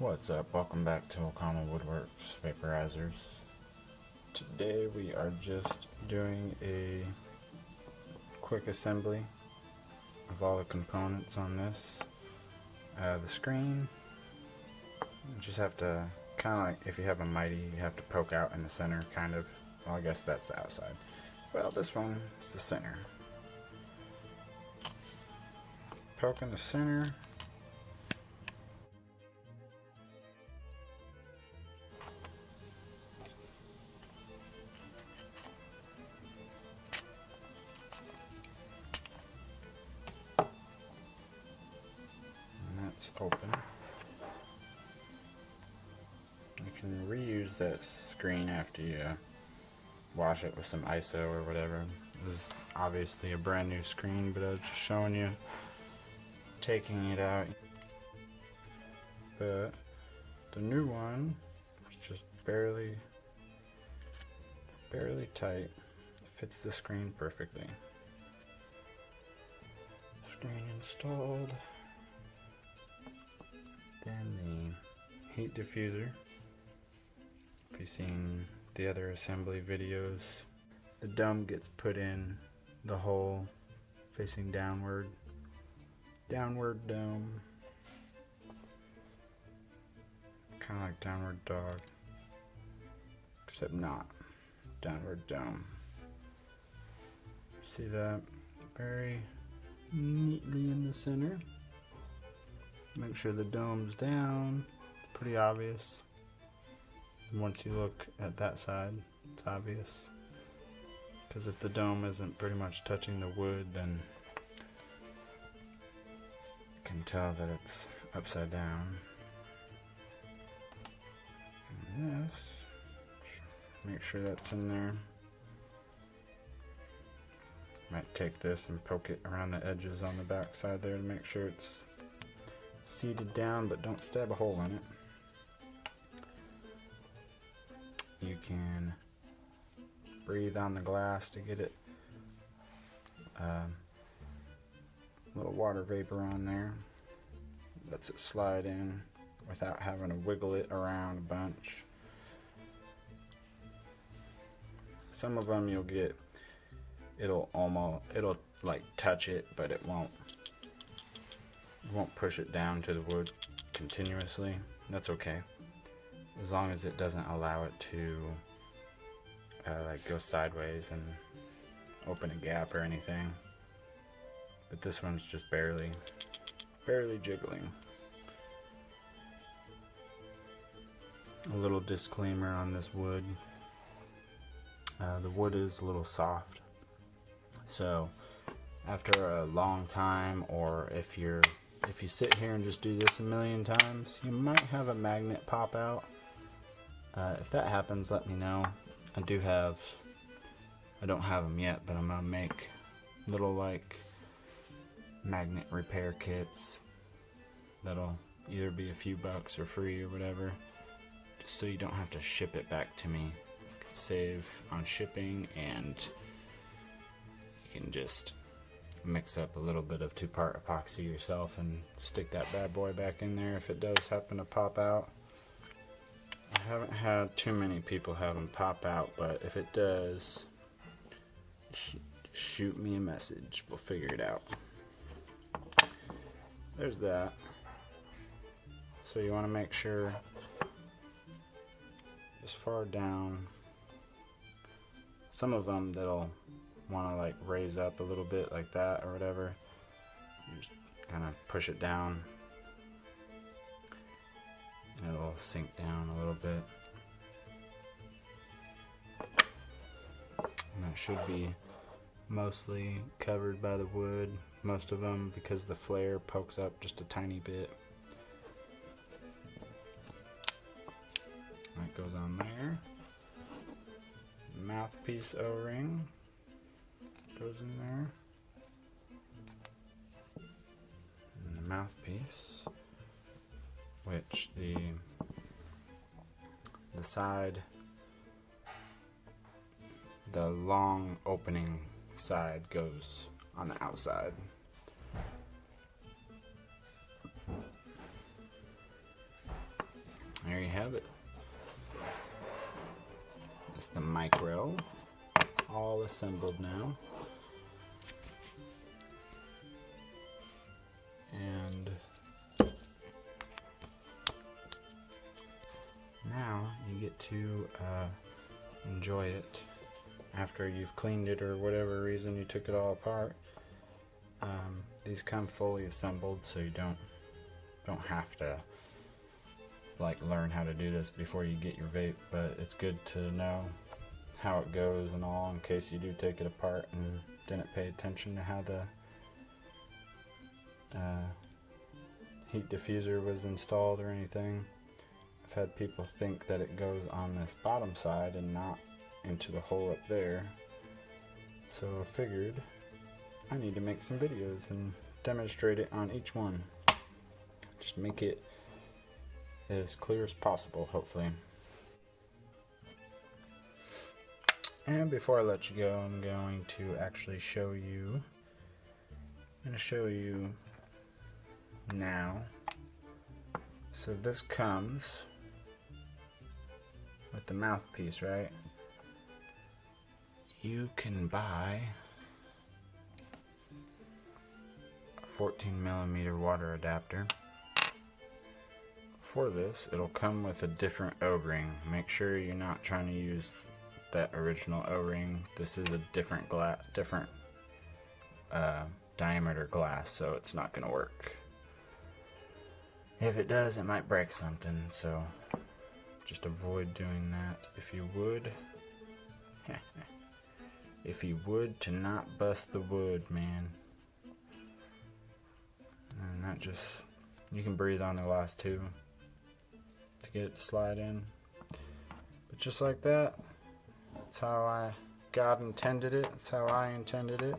What's up? Welcome back to Okama Woodworks Vaporizers. Today we are just doing a quick assembly of all the components on this. The screen, you just have to kind of like, if you have a Mighty, you have to poke out in the center, kind of. Well, I guess that's the outside. Well, this one is the center. Poke in the center. That's open. You can reuse that screen after you wash it with some ISO or whatever. This is obviously a brand new screen, but I was just showing you taking it out. But the new one is just barely tight. It fits the screen perfectly. Screen installed. Then the heat diffuser. If you've seen the other assembly videos, the dome gets put in the hole facing downward. Downward dome. Kind of like downward dog, except not. Downward dome. See that? Very neatly in the center. Make sure the dome's down. It's pretty obvious. Once you look at that side, it's obvious. Because if the dome isn't pretty much touching the wood, then you can tell that it's upside down. And this, make sure that's in there. Might take this and poke it around the edges on the back side there to make sure it's seated down, but don't stab a hole in it. You can breathe on the glass to get it little water vapor on there. Lets it slide in without having to wiggle it around a bunch. Some of them you'll get, it'll like touch it, but it won't push it down to the wood continuously. That's okay, as long as it doesn't allow it to like go sideways and open a gap or anything. But this one's just barely jiggling. A little disclaimer on this wood. The wood is a little soft, so after a long time, or if you sit here and just do this a million times, you might have a magnet pop out. If that happens, let me know. I don't have them yet, but I'm gonna make little like magnet repair kits that'll either be a few bucks or free or whatever, just so you don't have to ship it back to me. You can save on shipping, and you can just mix up a little bit of 2-part epoxy yourself and stick that bad boy back in there if it does happen to pop out. I haven't had too many people have them pop out, but if it does, shoot me a message. We'll figure it out. There's that. So you want to make sure as far down, some of them that'll want to like raise up a little bit like that or whatever, you just kind of push it down and it'll sink down a little bit. And that should be mostly covered by the wood, most of them, because the flare pokes up just a tiny bit. That goes on there. Mouthpiece O-ring goes in there. And the mouthpiece, which the side, the long opening side goes on the outside. you have it. It's the Micro, all assembled now. And now you get to enjoy it after you've cleaned it or whatever reason you took it all apart. These come fully assembled, so you don't have to like learn how to do this before you get your vape, but it's good to know how it goes and all in case you do take it apart and didn't pay attention to how the heat diffuser was installed or anything. I've had people think that it goes on this bottom side and not into the hole up there, so I figured I need to make some videos and demonstrate it on each one. Just make it as clear as possible, hopefully. And before I let you go, I'm going to actually show you. I'm going to show you now. So this comes with the mouthpiece, right? You can buy a 14mm water adapter. For this, it'll come with a different O-ring. Make sure you're not trying to use that original O-ring. This is a different diameter glass, so it's not going to work. If it does, it might break something, so just avoid doing that if you would. If you would, to not bust the wood, man. And that just, you can breathe on the glass too to get it to slide in. But just like that, that's how God intended it. That's how I intended it.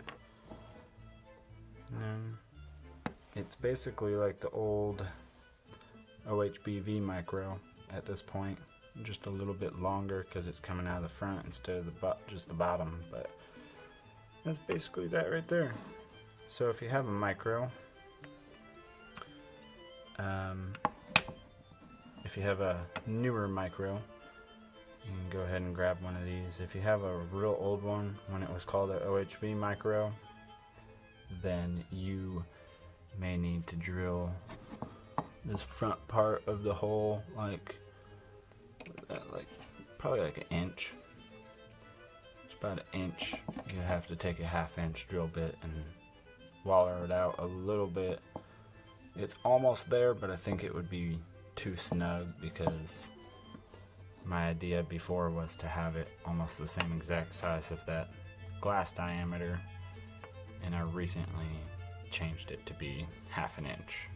And it's basically like the old OHBV Micro at this point, just a little bit longer because it's coming out of the front instead of just the bottom. But that's basically that right there. So if you have a Micro, if you have a newer Micro, you can go ahead and grab one of these. If you have a real old one, when it was called an OHV Micro, then you may need to drill this front part of the hole like probably like an inch. It's about an inch. You have to take a 1/2 inch drill bit and waller it out a little bit. It's almost there, but I think it would be too snug because my idea before was to have it almost the same exact size of that glass diameter, and I recently changed it to be 1/2 inch.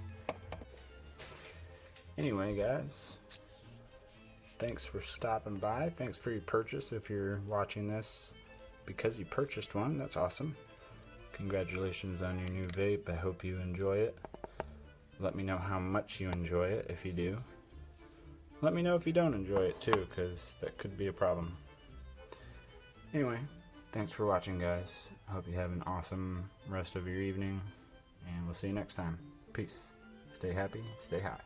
Anyway, guys, thanks for stopping by. Thanks for your purchase. If you're watching this because you purchased one, that's awesome. Congratulations on your new vape. I hope you enjoy it. Let me know how much you enjoy it if you do. Let me know if you don't enjoy it too, because that could be a problem. Anyway, thanks for watching, guys. I hope you have an awesome rest of your evening, and we'll see you next time. Peace. Stay happy, stay high.